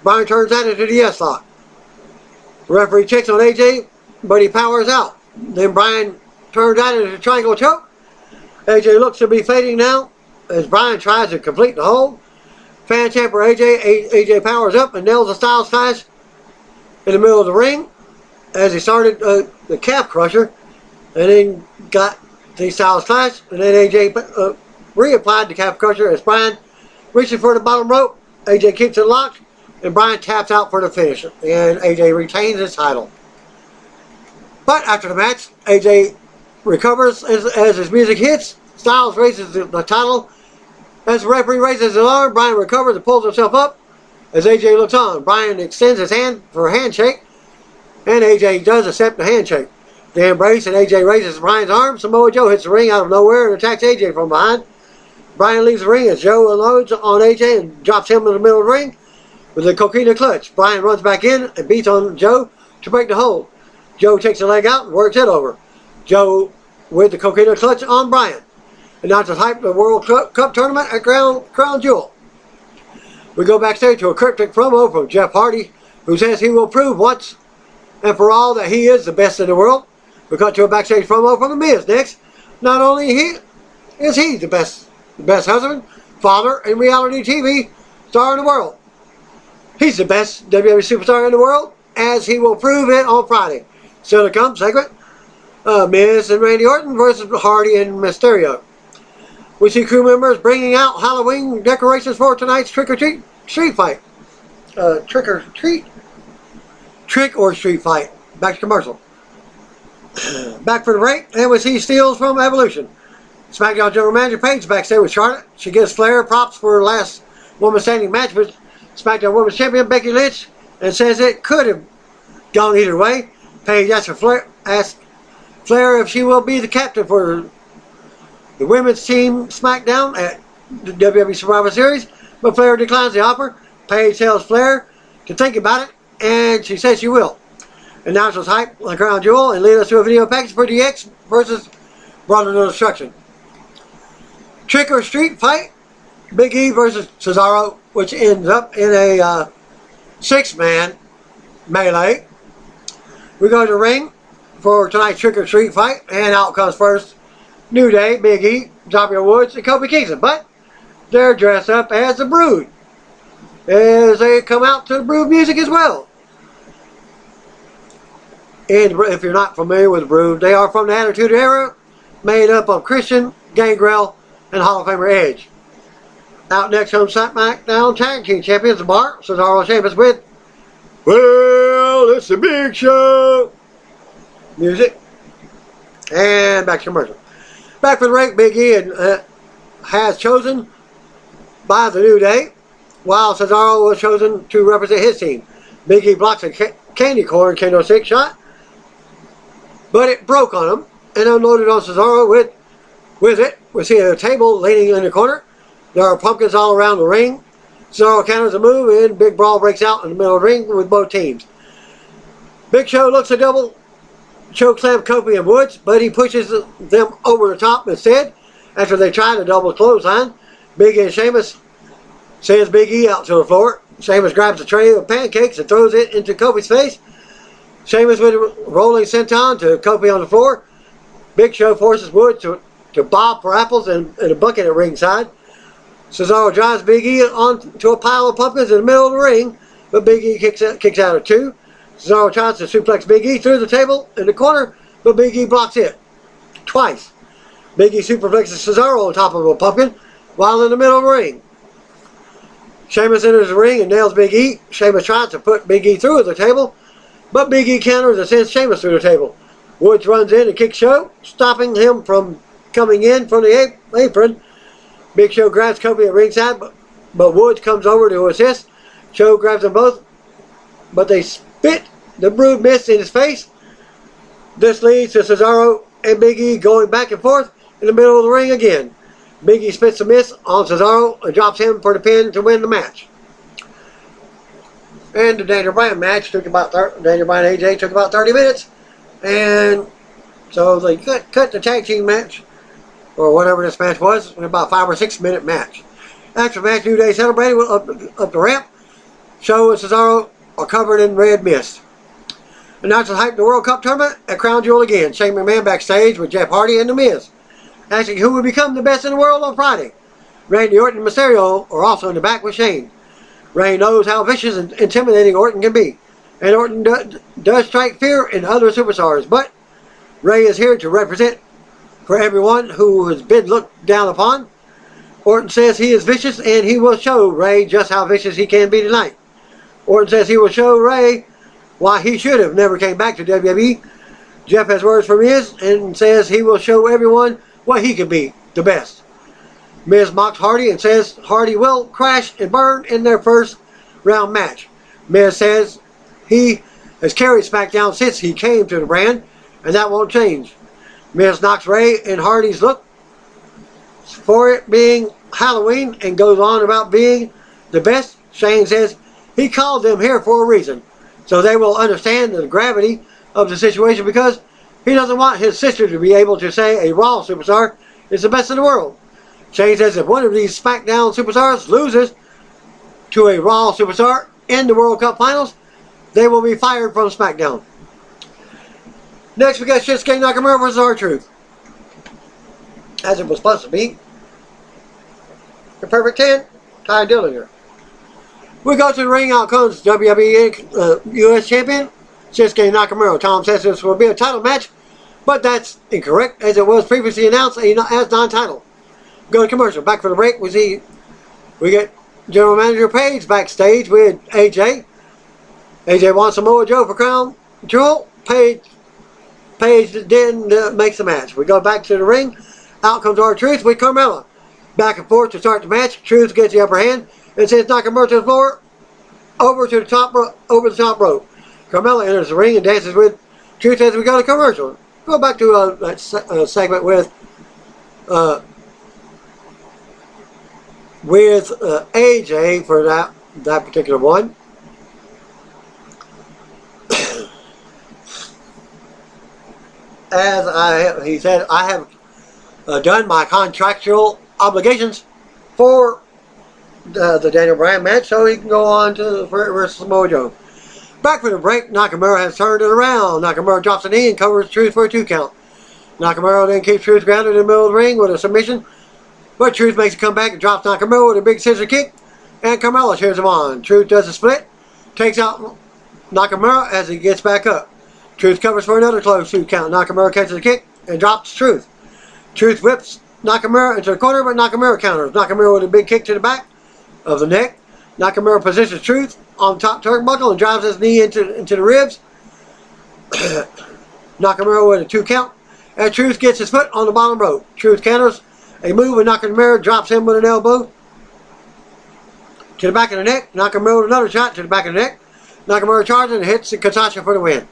Bryan turns that into the yes lock. The referee checks on AJ, but he powers out. Then Bryan turns that into a triangle choke. AJ looks to be fading now as Bryan tries to complete the hold. Fan chant for AJ. AJ powers up and nails a Styles Clash in the middle of the ring as he started the calf crusher and then got the Styles Clash, and then AJ reapplied the calf crusher as Bryan reaches for the bottom rope. AJ keeps it locked and Bryan taps out for the finish, and AJ retains his title. But after the match, AJ recovers as his music hits. Styles raises the title. As the referee raises his arm, Bryan recovers and pulls himself up as AJ looks on. Bryan extends his hand for a handshake, and AJ does accept the handshake. They embrace, and AJ raises Bryan's arm. Samoa Joe hits the ring out of nowhere and attacks AJ from behind. Bryan leaves the ring as Joe unloads on AJ and drops him in the middle of the ring with a coquina clutch. Bryan runs back in and beats on Joe to break the hold. Joe takes a leg out and works it over. Joe with the coquina clutch on Bryan. And now to hype the World Cup tournament at Crown Jewel. We go backstage to a cryptic promo from Jeff Hardy, who says he will prove once and for all that he is the best in the world. We cut to a backstage promo from The Miz next. Not only is he the best husband, father, and reality TV star in the world, he's the best WWE superstar in the world, as he will prove it on Friday. Still to come segment, Miz and Randy Orton versus Hardy and Mysterio. We see crew members bringing out Halloween decorations for tonight's trick or street fight. Trick or street fight. Back to commercial. Back for the break, and we see steals from Evolution. SmackDown General Manager Paige backstage with Charlotte. She gives Flair props for her last woman standing match with SmackDown Women's Champion Becky Lynch, and says it could have gone either way. Paige asks Flair if she will be the captain for the women's team SmackDown at the WWE Survivor Series, but Flair declines the offer. Paige tells Flair to think about it, and she says she will. Announcers hype on Crown Jewel and lead us to a video package for DX versus Brother No Destruction. Trick or street fight, Big E versus Cesaro, which ends up in a 6-man melee. We go to the ring for tonight's trick or treat fight, and out comes first New Day, Big E, Xavier Woods, and Kofi Kingston. But they're dressed up as the Brood, as they come out to the Brood music as well. And if you're not familiar with the Brood, they are from the Attitude Era, made up of Christian, Gangrel, and Hall of Famer Edge. Out next comes SmackDown Tag Team Champions, the Bar, Cesaro Sheamus with, well, it's a big show. Music. And back to commercial. Back for the break, Big E has chosen by the New Day, while Cesaro was chosen to represent his team. Big E blocks a candy corn kendo stick shot, but it broke on him and unloaded on Cesaro with it. We see a table leaning in the corner. There are pumpkins all around the ring. Cesaro counters a move and big brawl breaks out in the middle of the ring with both teams. Big Show looks a double chokeslam Kofi and Woods, but he pushes them over the top instead. After they try to double clothesline, Big E and Sheamus sends Big E out to the floor. Sheamus grabs a tray of pancakes and throws it into Kofi's face. Sheamus with a rolling senton to Kofi on the floor. Big Show forces Woods to bob for apples in a bucket at ringside. Cesaro drives Big E onto a pile of pumpkins in the middle of the ring, but Big E kicks out of two. Cesaro tries to suplex Big E through the table in the corner, but Big E blocks it twice. Big E superplexes Cesaro on top of a pumpkin while in the middle of the ring. Sheamus enters the ring and nails Big E. Sheamus tries to put Big E through the table, but Big E counters and sends Sheamus through the table. Woods runs in and kicks Show, stopping him from coming in from the apron. Big Show grabs Kofi at ringside, but Woods comes over to assist. Show grabs them both, but they spit the Brood mist in his face. This leads to Cesaro and Big E going back and forth in the middle of the ring again. Big E spits the mist on Cesaro and drops him for the pin to win the match. And the Daniel Bryan match took about Daniel Bryan and AJ took about 30 minutes, and so they cut the tag team match, or whatever this match was, in about 5 or 6 minute match. After the match, New Day celebrated up the ramp. Show and Cesaro are covered in red mist. Announcers hyped the World Cup tournament at Crown Jewel again. Shane McMahon backstage with Jeff Hardy and The Miz, asking who would become the best in the world on Friday. Randy Orton and Mysterio are also in the back with Shane. Ray knows how vicious and intimidating Orton can be, and Orton does strike fear in other superstars, but Ray is here to represent for everyone who has been looked down upon. Orton says he is vicious, and he will show Ray just how vicious he can be tonight. Orton says he will show Ray why he should have never came back to WWE. Jeff has words for Miz and says he will show everyone what he can be, the best. Miz mocks Hardy and says Hardy will crash and burn in their first round match. Miz says he has carried SmackDown since he came to the brand, and that won't change. Miz knocks Ray and Hardy's look for it being Halloween and goes on about being the best. Shane says he called them here for a reason, so they will understand the gravity of the situation, because he doesn't want his sister to be able to say a Raw superstar is the best in the world. Shane says if one of these SmackDown superstars loses to a Raw superstar in the World Cup Finals, they will be fired from SmackDown. Next, we got Shinsuke Nakamura versus R-Truth, as it was supposed to be. The Perfect 10, Ty Dillinger. We go to the ring. Out comes WWE U.S. Champion Shinsuke Nakamura. Tom says this will be a title match, but that's incorrect, as it was previously announced as non-title. Go to commercial. Back for the break. We get General Manager Paige backstage with AJ. AJ wants Samoa Joe for Crown Jewel. Paige then makes the match. We go back to the ring. Out comes R-Truth with Carmella. Back and forth to start the match. Truth gets the upper hand and sends Nakamura to the floor, over the top rope. Carmella enters the ring and dances with Truth as we go to commercial. Go back to that segment with AJ for that particular one. He said, I have done my contractual obligations for the Daniel Bryan match, so he can go on to versus Samoa Joe. Back from the break, Nakamura has turned it around. Nakamura drops a knee and covers Truth for a 2 count. Nakamura then keeps Truth grounded in the middle of the ring with a submission, but Truth makes a comeback and drops Nakamura with a big scissor kick, and Carmella cheers him on. Truth does a split, takes out Nakamura as he gets back up. Truth covers for another close 2 count. Nakamura catches a kick and drops Truth. Truth whips Nakamura into the corner, but Nakamura counters. Nakamura with a big kick to the back of the neck. Nakamura positions Truth on top turnbuckle and drives his knee into the ribs. Nakamura with a 2 count. And Truth gets his foot on the bottom rope. Truth counters a move and Nakamura drops him with an elbow to the back of the neck. Nakamura with another shot to the back of the neck. Nakamura charges and hits Katasha for the win.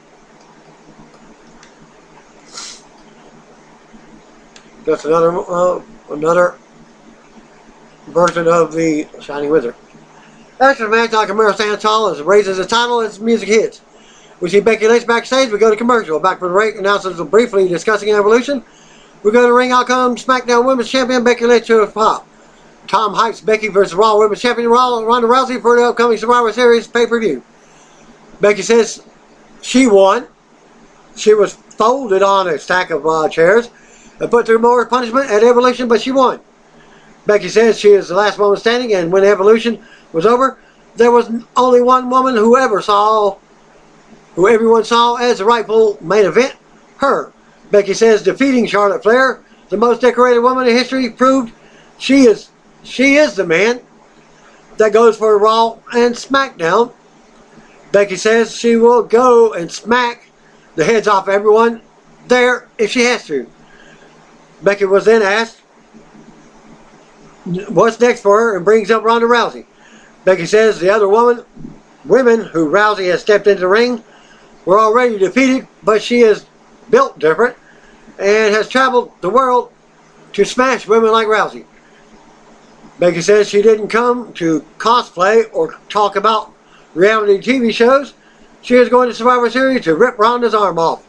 That's another version of the Shining Wizard. After the match, Nakamura stands tall and raises his title as music hits. We see Becky Lynch backstage. We go to commercial. Back from the break, announcers are briefly discussing Evolution. We go to ring. Out comes SmackDown Women's Champion Becky Lynch to the pop. Tom hypes Becky versus Raw Women's Champion Ronda Rousey for the upcoming Survivor Series pay-per-view. Becky says she won. She was folded on a stack of chairs and put through more punishment at Evolution, but she won. Becky says she is the last woman standing, and when Evolution was over, there was only one woman who everyone saw as the rightful main event, her. Becky says defeating Charlotte Flair, the most decorated woman in history, proved she is the man that goes for Raw and SmackDown. Becky says she will go and smack the heads off everyone there if she has to. Becky was then asked what's next for her and brings up Ronda Rousey. Becky says the other women who Rousey has stepped into the ring were already defeated, but she is built different and has traveled the world to smash women like Rousey. Becky says she didn't come to cosplay or talk about reality TV shows. She is going to Survivor Series to rip Ronda's arm off.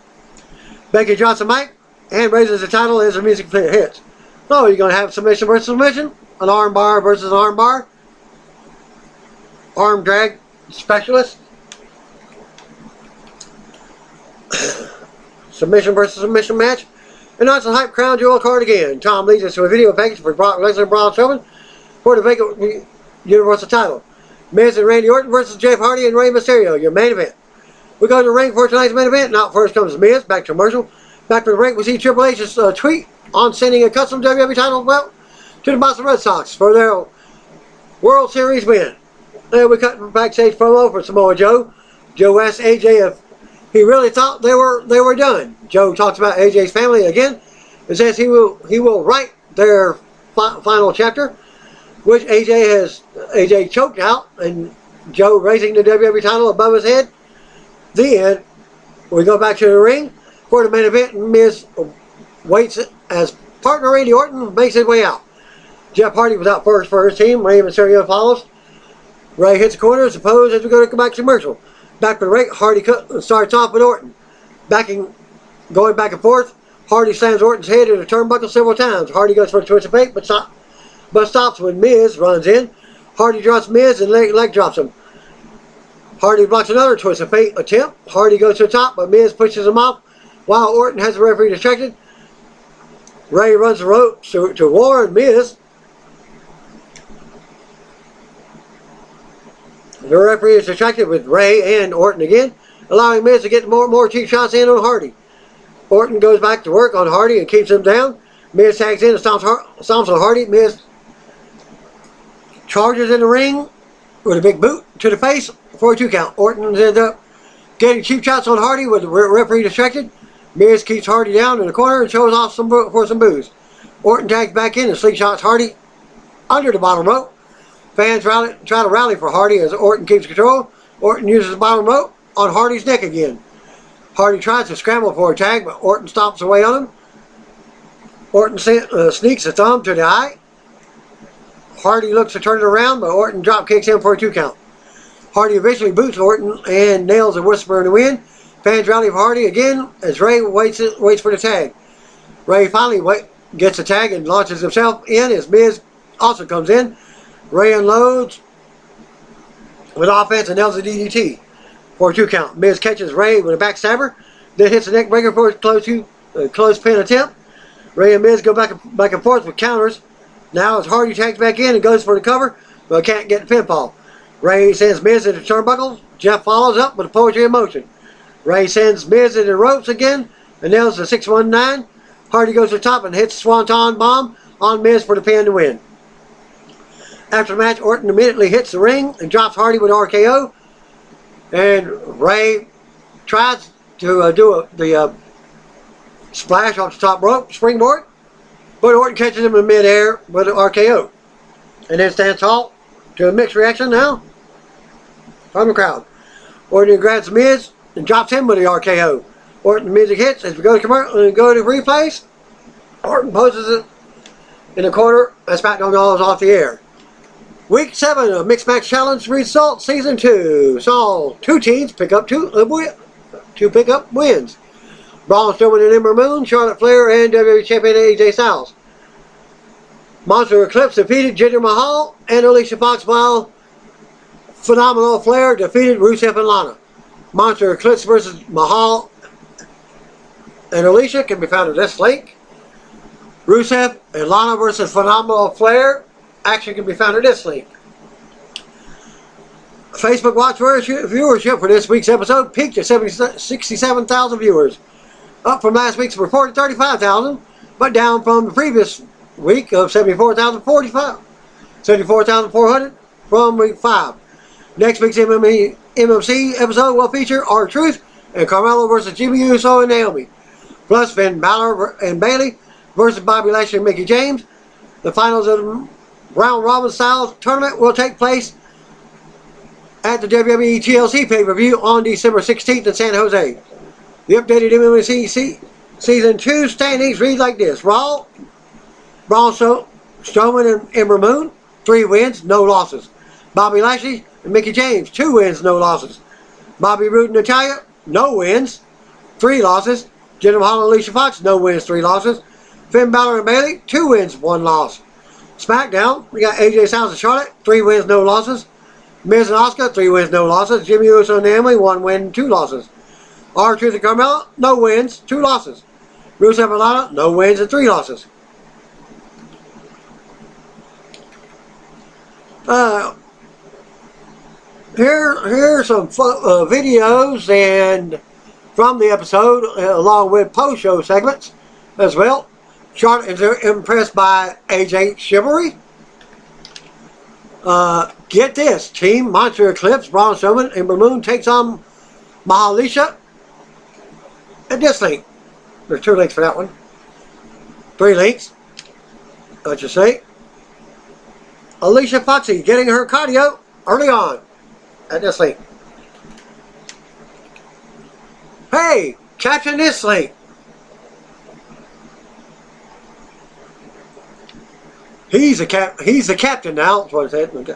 Becky drops the mic and raises the title as the music hits. So you're going to have submission versus submission, an arm bar versus an arm bar, arm drag specialist, submission versus submission match, and that's the hype crown jewel card again. Tom leads us to a video package for Brock Lesnar and Braun Strowman for the vacant Universal title. Miz and Randy Orton versus Jeff Hardy and Rey Mysterio, your main event. We go to the ring for tonight's main event. Now first comes Miz, back to commercial. Back to the ring, we see Triple H's tweet on sending a custom WWE title belt to the Boston Red Sox for their World Series win. Then we cut backstage promo for Samoa Joe. Joe asked AJ if he really thought they were done. Joe talks about AJ's family again and says he will write their final chapter, which AJ choked out, and Joe raising the WWE title above his head. The end. We go back to the ring for the main event, and Miz waits as partner Randy Orton makes his way out. Jeff Hardy was out first for his team. Rey Mysterio follows. Rey hits the corner as opposed as we go back to commercial. Back for the break, Hardy starts off with Orton. Going back and forth, Hardy slams Orton's head in the turnbuckle several times. Hardy goes for a twist of fate, but stops when Miz runs in. Hardy drops Miz and leg drops him. Hardy blocks another twist of fate attempt. Hardy goes to the top, but Miz pushes him off while Orton has the referee distracted. Rey runs the ropes to warn Miz. The referee is distracted with Rey and Orton again, allowing Miz to get more cheap shots in on Hardy. Orton goes back to work on Hardy and keeps him down. Miz tags in and stomps on Hardy. Miz charges in the ring with a big boot to the face for a 2 count. Orton ends up getting cheap shots on Hardy with the referee distracted. Miz keeps Hardy down in the corner and shows off for some boos. Orton tags back in and slingshots Hardy under the bottom rope. Fans try to rally for Hardy as Orton keeps control. Orton uses the bottom rope on Hardy's neck again. Hardy tries to scramble for a tag, but Orton stomps away on him. Orton sneaks a thumb to the eye. Hardy looks to turn it around, but Orton drop kicks him for a 2 count. Hardy eventually boots Orton and nails a whisper in the wind. Fans rally for Hardy again as Rey waits for the tag. Rey finally gets the tag and launches himself in as Miz also comes in. Rey unloads with offense and nails the DDT for a 2 count. Miz catches Rey with a backstabber, then hits the neck breaker for a close pin attempt. Rey and Miz go back and forth with counters. Now as Hardy tags back in and goes for the cover, but can't get the pinfall. Rey sends Miz into turnbuckles. Jeff follows up with a poetry in motion. Rey sends Miz into the ropes again and nails the 619. Hardy goes to the top and hits the Swanton bomb on Miz for the pin to win. After the match, Orton immediately hits the ring and drops Hardy with RKO. And Rey tries to do the splash off the top rope, springboard. But Orton catches him in midair with an RKO. And then stands tall to a mixed reaction now from the crowd. Orton grabs Miz and drops him with the RKO. Orton music hits as we go to commercial and go to replays. Orton poses it in the corner and SmackDown goes off the air. Week 7 of Mixed Match Challenge Results Season 2 saw 2 teams pick up two pickup wins. Braun Strowman and Ember Moon, Charlotte Flair, and WWE Champion AJ Styles. Monster Eclipse defeated Jinder Mahal and Alicia Fox, while Phenomenal Flair defeated Rusev and Lana. Monster Eclipse versus Mahal and Alicia can be found at this link. Rusev and Lana versus Phenomenal Flair action can be found at this link. Facebook watch viewership for this week's episode peaked at 67,000 viewers, up from last week's reported 35,000, but down from the previous week of 74,400 from week 5. Next week's MMC episode will feature R-Truth and Carmelo versus Jimmy Uso and Naomi, plus Finn Balor and Bayley versus Bobby Lashley and Mickie James. The finals of the round robin style tournament will take place at the WWE TLC pay-per-view on December 16th in San Jose. The updated MMC Season 2 standings read like this. Raw, Braun Strowman and Ember Moon, 3 wins, no losses. Bobby Lashley and Mickie James, 2 wins, no losses. Bobby Roode and Natalya, no wins, 3 losses. Jinder Mahal and Alicia Fox, no wins, 3 losses. Finn Balor and Bayley, 2 wins, 1 loss. SmackDown, we got AJ Styles and Charlotte, 3 wins, no losses. Miz and Asuka, 3 wins, no losses. Jimmy Uso and Naomi, 1 win, 2 losses. R-Truth and Carmella, no wins, 2 losses. Rusev and Lana, no wins and 3 losses. Here's some videos and from the episode, along with post-show segments as well. Charlotte is impressed by AJ chivalry. Get this, Team Monster Eclipse, Braun Strowman, Ember Moon takes on Mahalisha at this link. There's 2 links for that one. 3 links, let's just say. Alicia Foxy getting her cardio early on at this link. Hey, catching this link. He's the captain now. That's what I said. Okay.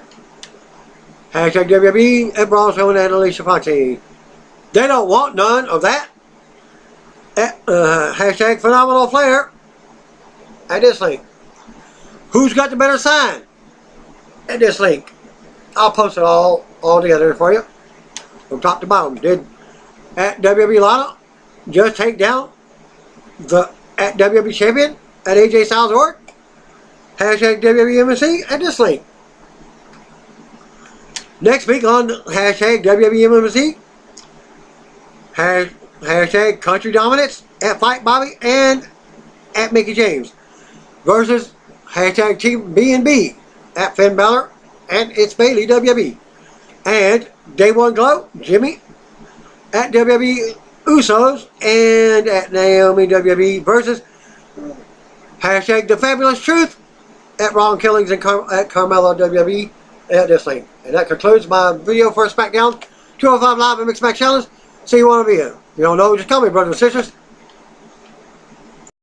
Hashtag WWE and Braun Strowman and Alicia Foxy. They don't want none of that. Hashtag Phenomenal Flair at this link. Who's got the better sign? At this link. I'll post it all together for you from top to bottom. Did at WWE Lana just take down the at WWE Champion at AJ Styles Orton? Hashtag WWMC at this link. Next week on hashtag WWMC, hashtag Country Dominance at Fight Bobby and at Mickie James versus hashtag Team B&B at Finn Balor and it's Bayley WWE. And Day One Glow, Jimmy at WWE Usos and at Naomi WWE versus hashtag The Fabulous Truth at Ron Killings and at Carmella WWE at this link. And that concludes my video for SmackDown 205 Live and Mixed Match Challenge. See you on the video. If you don't know, just tell me, brothers and sisters.